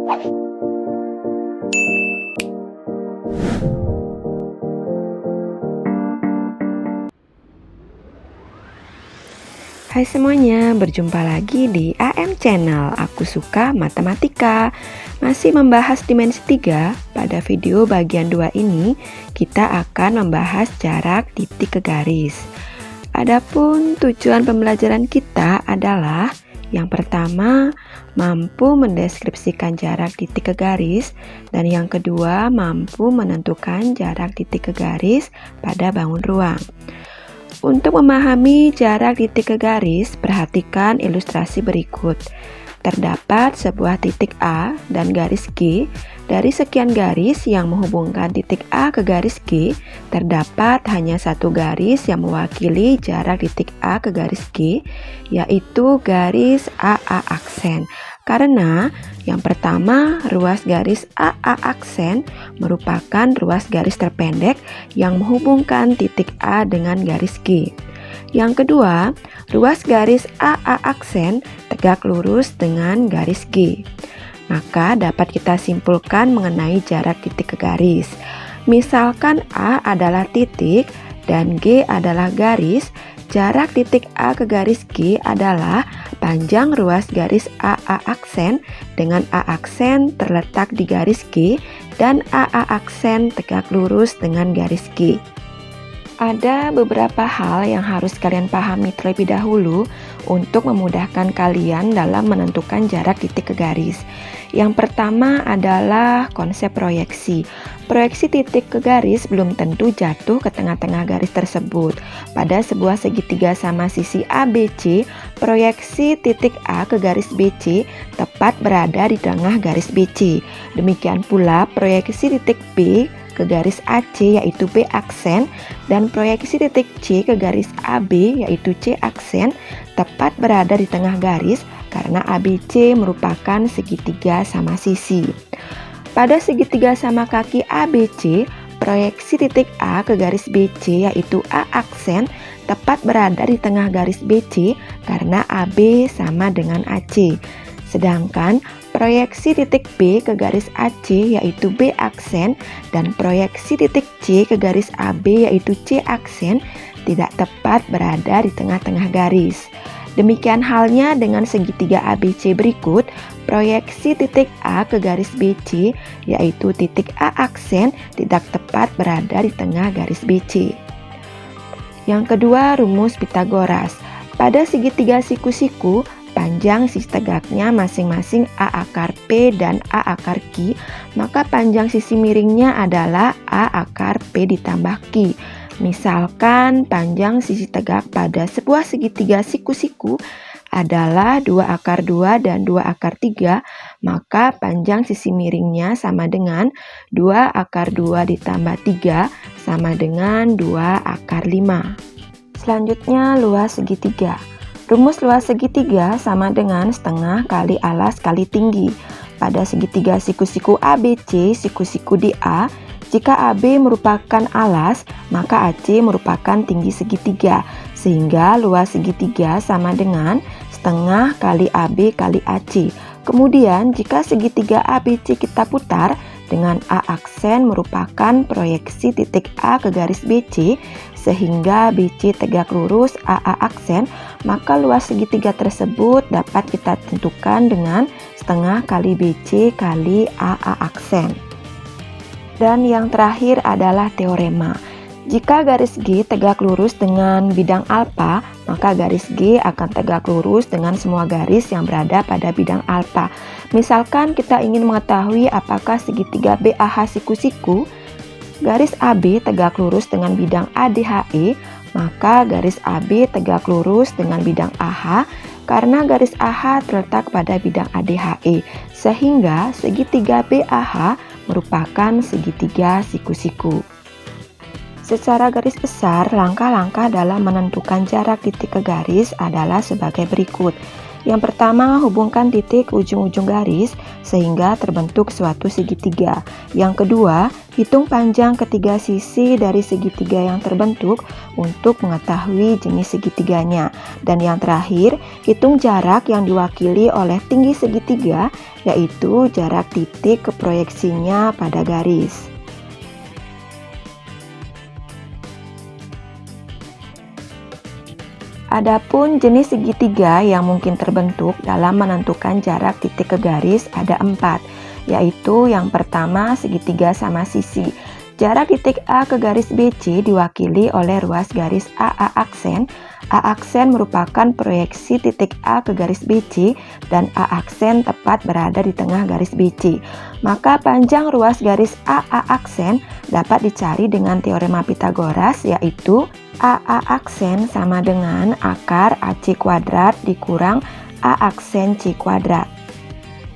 Hai semuanya, berjumpa lagi di AM Channel. Aku suka matematika. Masih membahas dimensi 3. Pada video bagian 2 ini, kita akan membahas jarak titik ke garis. Adapun tujuan pembelajaran kita adalah yang pertama, mampu mendeskripsikan jarak titik ke garis, dan yang kedua, mampu menentukan jarak titik ke garis pada bangun ruang. Untuk memahami jarak titik ke garis, perhatikan ilustrasi berikut. Terdapat sebuah titik A dan garis G. Dari sekian garis yang menghubungkan titik A ke garis G, terdapat hanya satu garis yang mewakili jarak titik A ke garis G, yaitu garis AA aksen. Karena yang pertama, ruas garis AA aksen merupakan ruas garis terpendek yang menghubungkan titik A dengan garis G. Yang kedua, ruas garis AA aksen tegak lurus dengan garis G. Maka dapat kita simpulkan mengenai jarak titik ke garis. Misalkan A adalah titik dan G adalah garis, jarak titik A ke garis G adalah panjang ruas garis AA aksen dengan A aksen terletak di garis G dan AA aksen tegak lurus dengan garis G. Ada beberapa hal yang harus kalian pahami terlebih dahulu untuk memudahkan kalian dalam menentukan jarak titik ke garis. Yang pertama adalah konsep proyeksi. Proyeksi titik ke garis belum tentu jatuh ke tengah-tengah garis tersebut. Pada sebuah segitiga sama sisi ABC, proyeksi titik A ke garis BC tepat berada di tengah garis BC. Demikian pula proyeksi titik B ke garis AC yaitu B aksen dan proyeksi titik C ke garis AB yaitu C aksen tepat berada di tengah garis karena ABC merupakan segitiga sama sisi. Pada segitiga sama kaki ABC, proyeksi titik A ke garis BC yaitu A aksen tepat berada di tengah garis BC karena AB sama dengan AC. Sedangkan proyeksi titik B ke garis AC yaitu B aksen dan proyeksi titik C ke garis AB yaitu C aksen tidak tepat berada di tengah-tengah garis. Demikian halnya dengan segitiga ABC berikut, proyeksi titik A ke garis BC yaitu titik A aksen tidak tepat berada di tengah garis BC. Yang kedua, rumus Pitagoras. Pada segitiga siku-siku, panjang sisi tegaknya masing-masing A akar P dan A akar Q, maka panjang sisi miringnya adalah A akar P ditambah Q. Misalkan panjang sisi tegak pada sebuah segitiga siku-siku adalah 2 akar 2 dan 2 akar 3, maka panjang sisi miringnya sama dengan 2 akar 2 ditambah 3 sama dengan 2 akar 5. Selanjutnya luas segitiga. Rumus luas segitiga sama dengan setengah kali alas kali tinggi. Pada segitiga siku-siku ABC, siku-siku di A, jika AB merupakan alas, maka AC merupakan tinggi segitiga, sehingga luas segitiga sama dengan setengah kali AB kali AC. Kemudian, jika segitiga ABC kita putar, dengan A aksen merupakan proyeksi titik A ke garis BC, sehingga BC tegak lurus AA aksen, maka luas segitiga tersebut dapat kita tentukan dengan setengah kali BC kali AA aksen. Dan yang terakhir adalah teorema. Jika garis G tegak lurus dengan bidang alfa, maka garis G akan tegak lurus dengan semua garis yang berada pada bidang alfa. Misalkan kita ingin mengetahui apakah segitiga BAH siku-siku, garis AB tegak lurus dengan bidang ADHE, maka garis AB tegak lurus dengan bidang AH karena garis AH terletak pada bidang ADHE, sehingga segitiga BAH merupakan segitiga siku-siku. Secara garis besar, langkah-langkah dalam menentukan jarak titik ke garis adalah sebagai berikut. Yang pertama, hubungkan titik ujung-ujung garis sehingga terbentuk suatu segitiga. Yang kedua, Hitung panjang ketiga sisi dari segitiga yang terbentuk untuk mengetahui jenis segitiganya. Dan yang terakhir, hitung jarak yang diwakili oleh tinggi segitiga, yaitu jarak titik ke proyeksinya pada garis. Adapun jenis segitiga yang mungkin terbentuk dalam menentukan jarak titik ke garis ada 4, yaitu yang pertama segitiga sama sisi. Jarak titik A ke garis BC diwakili oleh ruas garis AA aksen. A aksen merupakan proyeksi titik A ke garis BC dan A aksen tepat berada di tengah garis BC. Maka panjang ruas garis AA aksen dapat dicari dengan teorema Pythagoras, yaitu AA aksen sama dengan akar AC kuadrat dikurang A aksen C kuadrat.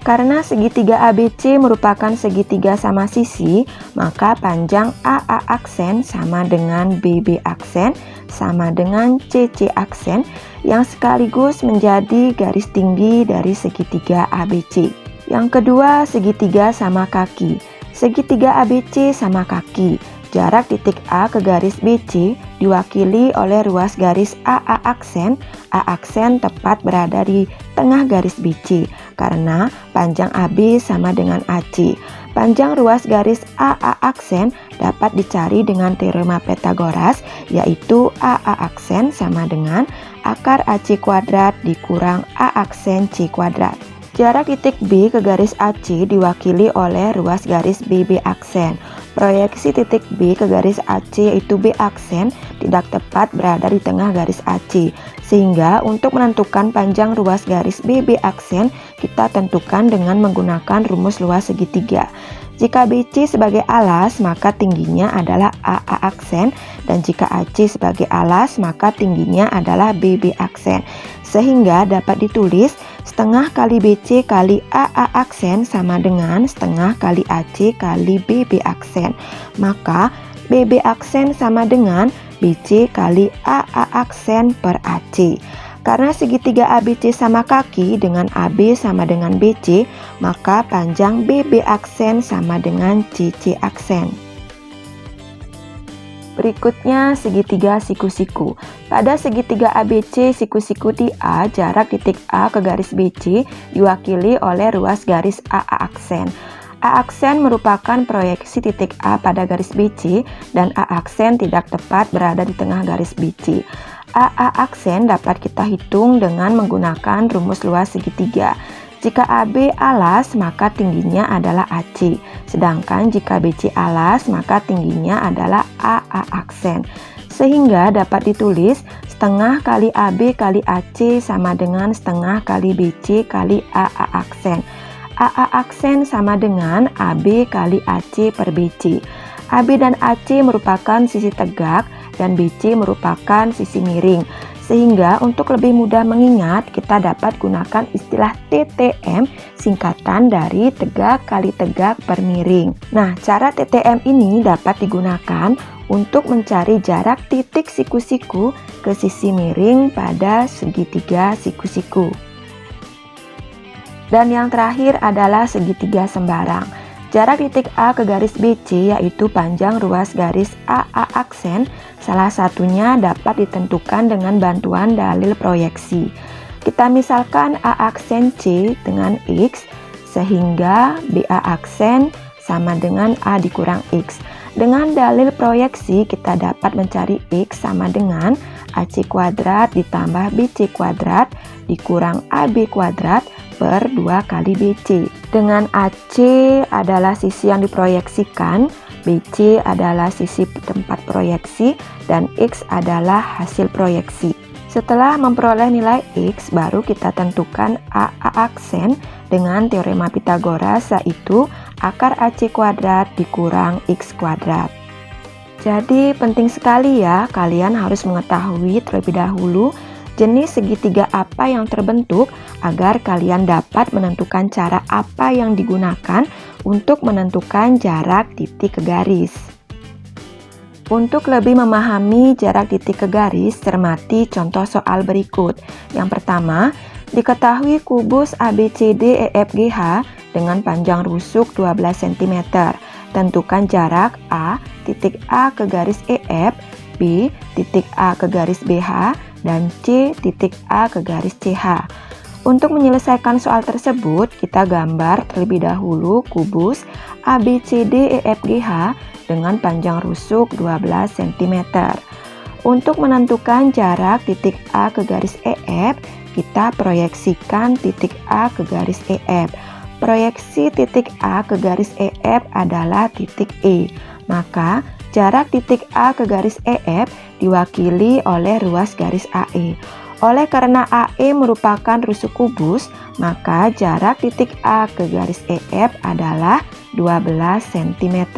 Karena segitiga ABC merupakan segitiga sama sisi, maka panjang AA aksen sama dengan BB aksen sama dengan CC aksen yang sekaligus menjadi garis tinggi dari segitiga ABC. Yang kedua, segitiga sama kaki. Segitiga ABC sama kaki. Jarak titik A ke garis BC diwakili oleh ruas garis AA aksen. A aksen tepat berada di tengah garis BC karena panjang AB sama dengan AC. Panjang ruas garis AA aksen dapat dicari dengan teorema Pythagoras, yaitu AA aksen sama dengan akar AC kuadrat dikurang A aksen C kuadrat. Jarak titik B ke garis AC diwakili oleh ruas garis BB aksen. Proyeksi titik B ke garis AC yaitu B aksen tidak tepat berada di tengah garis AC. Sehingga untuk menentukan panjang ruas garis BB aksen kita tentukan dengan menggunakan rumus luas segitiga. Jika BC sebagai alas maka tingginya adalah AA aksen, dan jika AC sebagai alas maka tingginya adalah BB aksen. Sehingga dapat ditulis setengah kali BC kali AA aksen sama dengan setengah kali AC kali BB aksen. Maka BB aksen sama dengan BC kali AA aksen per AC. Karena segitiga ABC sama kaki dengan AB sama dengan BC, maka panjang BB aksen sama dengan CC aksen. Berikutnya segitiga siku-siku. Pada segitiga ABC siku-siku di A, jarak titik A ke garis BC diwakili oleh ruas garis AA aksen. A aksen merupakan proyeksi titik A pada garis BC dan A aksen tidak tepat berada di tengah garis BC. AA aksen dapat kita hitung dengan menggunakan rumus luas segitiga. Jika AB alas maka tingginya adalah AC, sedangkan jika BC alas maka tingginya adalah AA aksen. Sehingga dapat ditulis setengah kali AB kali AC sama dengan setengah kali BC kali AA aksen. AA aksen sama dengan AB kali AC per BC. AB dan AC merupakan sisi tegak dan BC merupakan sisi miring. Sehingga untuk lebih mudah mengingat, kita dapat gunakan istilah TTM, singkatan dari tegak kali tegak per miring. Nah, cara TTM ini dapat digunakan untuk mencari jarak titik siku-siku ke sisi miring pada segitiga siku-siku. Dan yang terakhir adalah segitiga sembarang. Jarak titik A ke garis BC yaitu panjang ruas garis AA aksen, salah satunya dapat ditentukan dengan bantuan dalil proyeksi. Kita misalkan A aksen C dengan X, sehingga BA aksen sama dengan A dikurang X. Dengan dalil proyeksi kita dapat mencari X sama dengan AC kuadrat ditambah BC kuadrat dikurang AB kuadrat per 2 kali BC. Dengan AC adalah sisi yang diproyeksikan, BC adalah sisi tempat proyeksi, dan X adalah hasil proyeksi. Setelah memperoleh nilai X, baru kita tentukan AA aksen dengan teorema Pythagoras, yaitu akar AC kuadrat dikurang X kuadrat. Jadi penting sekali ya, kalian harus mengetahui terlebih dahulu jenis segitiga apa yang terbentuk agar kalian dapat menentukan cara apa yang digunakan untuk menentukan jarak titik ke garis. Untuk lebih memahami jarak titik ke garis, cermati contoh soal berikut. Yang pertama, diketahui kubus ABCDEFGH dengan panjang rusuk 12 cm. tentukan jarak A, titik A ke garis EF, B, titik A ke garis BH, dan C, titik A ke garis CH. Untuk menyelesaikan soal tersebut, kita gambar terlebih dahulu kubus ABCDEFGH dengan panjang rusuk 12 cm. Untuk menentukan jarak titik A ke garis EF, kita proyeksikan titik A ke garis EF. Proyeksi titik A ke garis EF adalah titik E. Maka, jarak titik A ke garis EF diwakili oleh ruas garis AE. Oleh karena AE merupakan rusuk kubus, maka jarak titik A ke garis EF adalah 12 cm.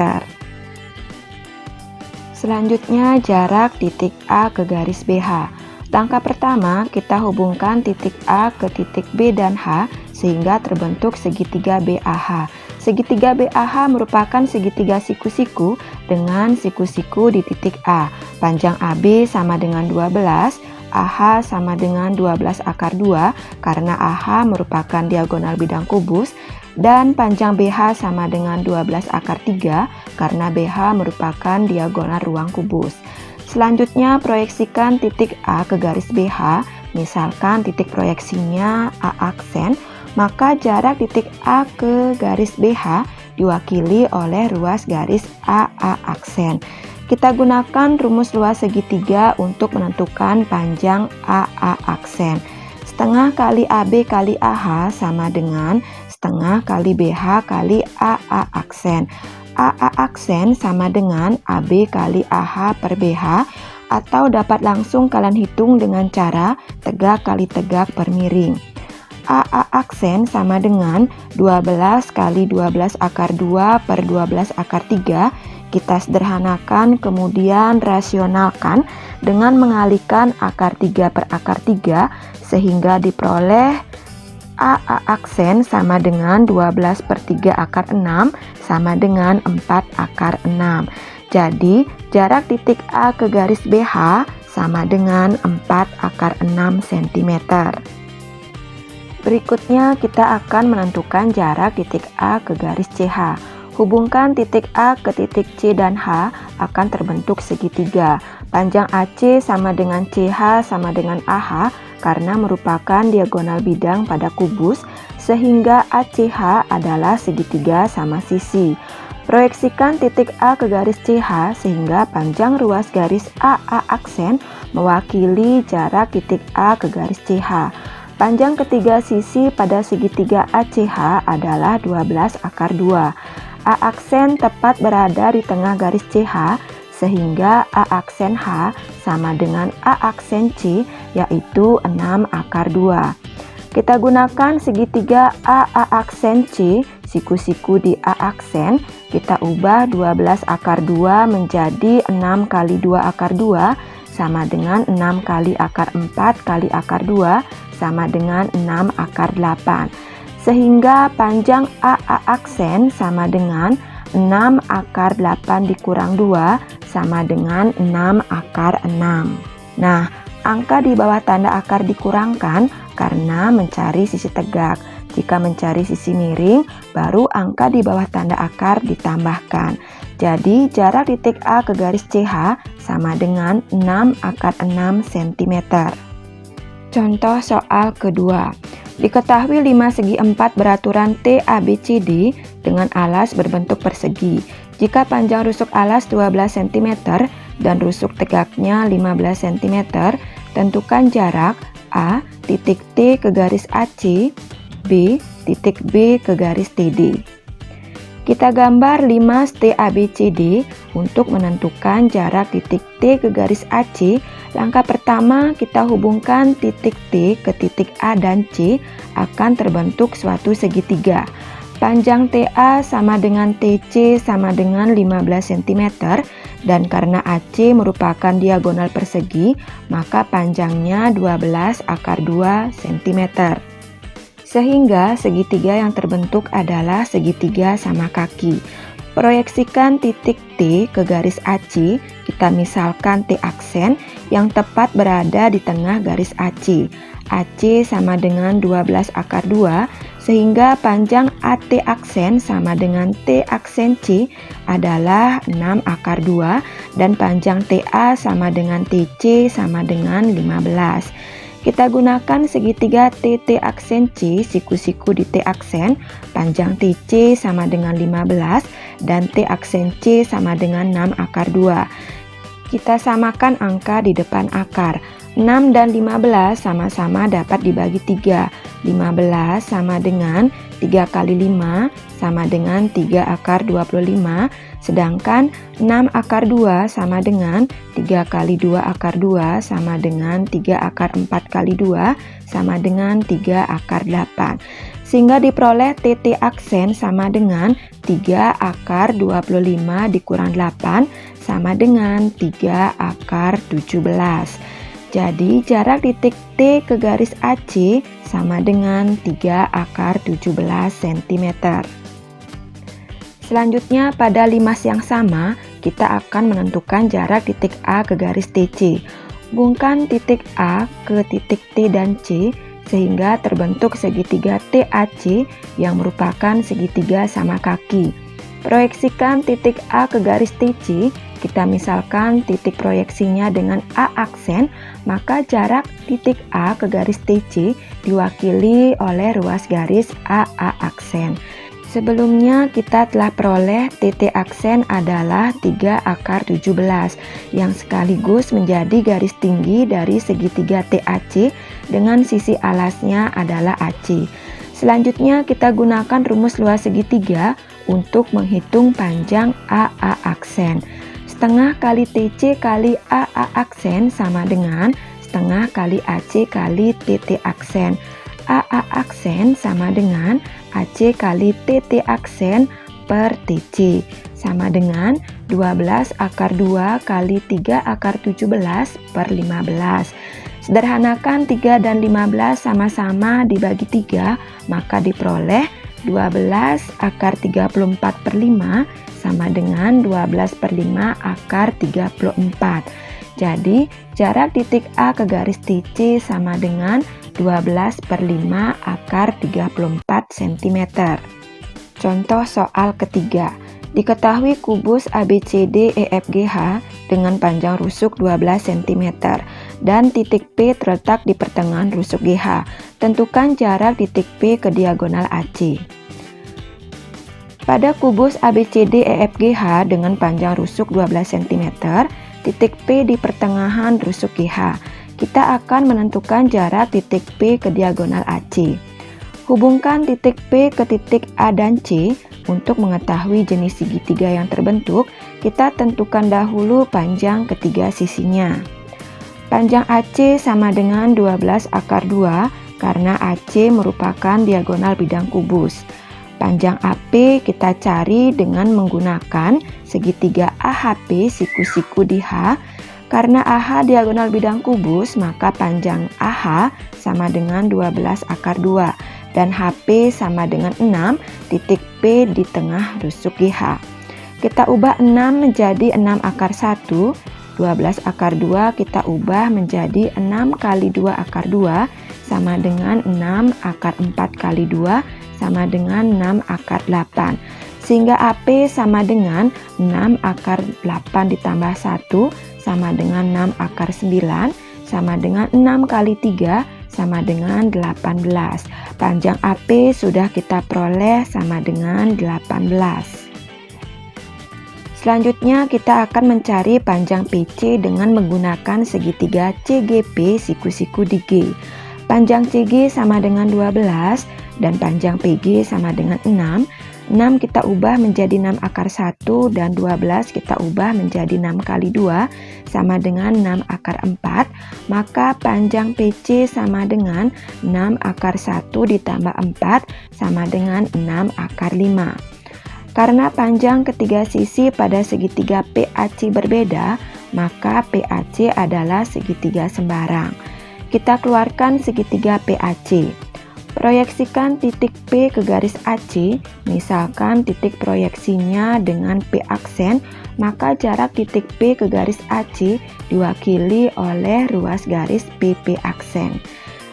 Selanjutnya, jarak titik A ke garis BH. Langkah pertama, kita hubungkan titik A ke titik B dan H sehingga terbentuk segitiga BAH. Segitiga BAH merupakan segitiga siku-siku dengan siku-siku di titik A. Panjang AB sama dengan 12, AH sama dengan 12 akar 2 karena AH merupakan diagonal bidang kubus, dan panjang BH sama dengan 12 akar 3 karena BH merupakan diagonal ruang kubus. Selanjutnya, proyeksikan titik A ke garis BH, misalkan titik proyeksinya A aksen, maka jarak titik A ke garis BH diwakili oleh ruas garis AA aksen. Kita gunakan rumus luas segitiga untuk menentukan panjang AA aksen. Setengah kali AB kali AH sama dengan setengah kali BH kali AA aksen. AA aksen sama dengan AB kali AH per BH, atau dapat langsung kalian hitung dengan cara tegak kali tegak per miring. AA aksen sama dengan 12 kali 12 akar 2 per 12 akar 3. Kita sederhanakan kemudian rasionalkan dengan mengalihkan akar 3 per akar 3 sehingga diperoleh AA aksen sama dengan 12 per 3 akar 6 sama dengan 4 akar 6. Jadi jarak titik A ke garis BH sama dengan 4 akar 6 cm. Berikutnya kita akan menentukan jarak titik A ke garis CH. Hubungkan titik A ke titik C dan H akan terbentuk segitiga. Panjang AC sama dengan CH sama dengan AH karena merupakan diagonal bidang pada kubus, sehingga ACH adalah segitiga sama sisi. Proyeksikan titik A ke garis CH sehingga panjang ruas garis AA aksen mewakili jarak titik A ke garis CH. Panjang ketiga sisi pada segitiga ACH adalah 12 akar 2. A aksen tepat berada di tengah garis CH, sehingga A aksen H sama dengan A aksen C, yaitu 6 akar 2. Kita gunakan segitiga AA aksen C, siku-siku di A aksen, kita ubah 12 akar 2 menjadi 6 kali 2 akar 2, sama dengan 6 kali akar 4 kali akar 2, sama dengan 6 akar 8. Sehingga panjang AA aksen sama dengan 6 akar 8 dikurang 2 sama dengan 6 akar 6. Nah, angka di bawah tanda akar dikurangkan karena mencari sisi tegak. Jika mencari sisi miring, baru angka di bawah tanda akar ditambahkan. Jadi, jarak titik A ke garis CH sama dengan 6 akar 6 cm. Contoh soal kedua. Diketahui 5 segi 4 beraturan TABCD dengan alas berbentuk persegi. Jika panjang rusuk alas 12 cm dan rusuk tegaknya 15 cm, tentukan jarak A titik T ke garis AC, B titik B ke garis TD. Kita gambar 5 TABCD untuk menentukan jarak titik T ke garis AC. Langkah pertama, kita hubungkan titik T ke titik A dan C akan terbentuk suatu segitiga. Panjang TA sama dengan TC sama dengan 15 cm, dan karena AC merupakan diagonal persegi, maka panjangnya 12 akar 2 cm. Sehingga segitiga yang terbentuk adalah segitiga sama kaki. Proyeksikan titik T ke garis AC, kita misalkan T aksen yang tepat berada di tengah garis AC. AC sama dengan 12 akar 2, sehingga panjang AT aksen sama dengan T aksen C adalah 6 akar 2 dan panjang TA sama dengan TC sama dengan 15. Kita gunakan segitiga TT aksen C, siku-siku di T aksen, panjang TC sama dengan 15 dan T aksen C sama dengan 6 akar 2. Kita samakan angka di depan akar. 6 dan 15 sama-sama dapat dibagi 3. 15 sama dengan 3 kali 5 sama dengan 3 akar 25, sedangkan 6 akar 2 sama dengan 3 kali 2 akar 2 sama dengan 3 akar 4 kali 2 sama dengan 3 akar 8. Sehingga diperoleh TT aksen sama dengan 3 akar 25 dikurang 8 sama dengan 3 akar 17. Jadi jarak titik T ke garis AC sama dengan 3 akar 17 cm. Selanjutnya pada limas yang sama, kita akan menentukan jarak titik A ke garis TC. Hubungkan titik A ke titik T dan C sehingga terbentuk segitiga TAC yang merupakan segitiga sama kaki. Proyeksikan titik A ke garis TC. Kita misalkan titik proyeksinya dengan A aksen, maka jarak titik A ke garis TC diwakili oleh ruas garis AA aksen. Sebelumnya kita telah peroleh TT aksen adalah 3 akar 17 yang sekaligus menjadi garis tinggi dari segitiga TAC dengan sisi alasnya adalah AC. Selanjutnya kita gunakan rumus luas segitiga untuk menghitung panjang AA aksen. Setengah kali TC kali AA aksen sama dengan setengah kali AC kali TT aksen. AA aksen sama dengan AC kali TT aksen per TC sama dengan 12 akar 2 kali 3 akar 17 per 15. Sederhanakan 3 dan 15 sama-sama dibagi 3, maka diperoleh 12 akar 34 per 5 sama dengan 12 per 5 akar 34. Jadi jarak titik A ke garis TC sama dengan 12 per 5 akar 34 cm. Contoh soal ketiga. Diketahui kubus ABCD EFGH dengan panjang rusuk 12 cm dan titik P terletak di pertengahan rusuk GH. Tentukan jarak titik P ke diagonal AC. Pada kubus ABCD EFGH dengan panjang rusuk 12 cm, titik P di pertengahan rusuk GH. Kita akan menentukan jarak titik P ke diagonal AC. Hubungkan titik P ke titik A dan C. Untuk mengetahui jenis segitiga yang terbentuk, kita tentukan dahulu panjang ketiga sisinya. Panjang AC sama dengan 12 akar 2 karena AC merupakan diagonal bidang kubus. Panjang AP kita cari dengan menggunakan segitiga AHP siku-siku di H. Karena AH diagonal bidang kubus, maka panjang AH sama dengan 12 akar 2 dan HP sama dengan 6, titik P di tengah rusuk GH. Kita ubah 6 menjadi 6 akar 1, 12 akar 2 kita ubah menjadi 6 kali 2 akar 2 sama dengan 6 akar 4 kali 2 sama dengan 6 akar 8. Sehingga AP sama dengan 6 akar 8 ditambah 1 sama dengan 6 akar 9 sama dengan 6 kali 3 sama dengan 18. Panjang AP sudah kita peroleh sama dengan 18. Selanjutnya kita akan mencari panjang PC dengan menggunakan segitiga CGP siku-siku di G. Panjang CG sama dengan 12 dan panjang PG sama dengan 6. 6 kita ubah menjadi 6 akar 1 dan 12 kita ubah menjadi 6 kali 2 sama dengan 6 akar 4, maka panjang PC sama dengan 6 akar 1 ditambah 4 sama dengan 6 akar 5. Karena panjang ketiga sisi pada segitiga PAC berbeda, maka PAC adalah segitiga sembarang. Kita keluarkan segitiga PAC. Proyeksikan titik P ke garis AC, misalkan titik proyeksinya dengan P aksen, maka jarak titik P ke garis AC diwakili oleh ruas garis PP aksen.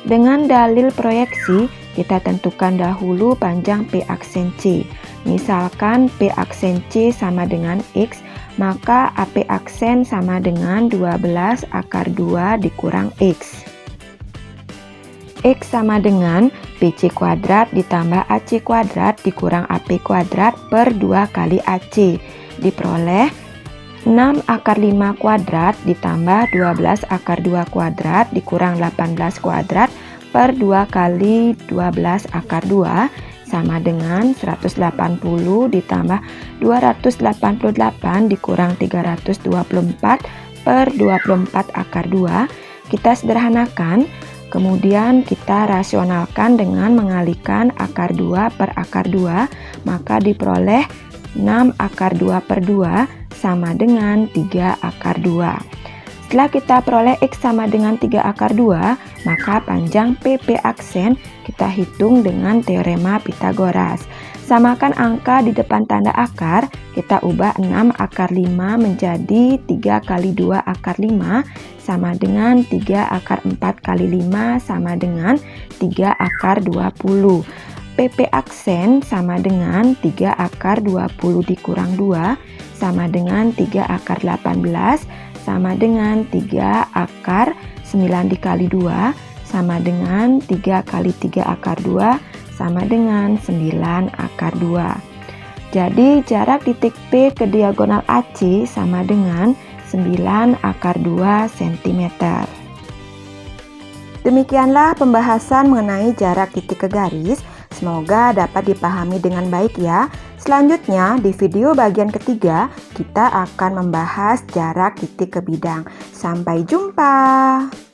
Dengan dalil proyeksi, kita tentukan dahulu panjang P aksen C. Misalkan P aksen C sama dengan X, maka AP aksen sama dengan 12 akar 2 dikurang X. X sama dengan BC kuadrat ditambah AC kuadrat dikurang AP kuadrat per 2 kali AC. Diperoleh 6 akar 5 kuadrat ditambah 12 akar 2 kuadrat dikurang 18 kuadrat per 2 kali 12 akar 2 sama dengan 180 ditambah 288 dikurang 324 per 24 akar 2. Kita sederhanakan, kemudian kita rasionalkan dengan mengalihkan akar 2 per akar 2, maka diperoleh 6 akar 2 per 2 sama dengan 3 akar 2. Setelah kita peroleh X sama dengan 3 akar 2, maka panjang PP aksen kita hitung dengan teorema Pythagoras. Samakan angka di depan tanda akar, kita ubah 6 akar 5 menjadi 3 kali 2 akar 5 sama dengan 3 akar 4 kali 5 sama dengan 3 akar 20. PP aksen sama dengan 3 akar 20 dikurang 2 sama dengan 3 akar 18 sama dengan 3 akar 9 dikali 2 sama dengan 3 kali 3 akar 2 sama dengan 9 akar 2. Jadi jarak titik P ke diagonal AC sama dengan 9 akar 2 cm. Demikianlah pembahasan mengenai jarak titik ke garis. Semoga dapat dipahami dengan baik ya. Selanjutnya di video bagian ketiga kita akan membahas jarak titik ke bidang. Sampai jumpa.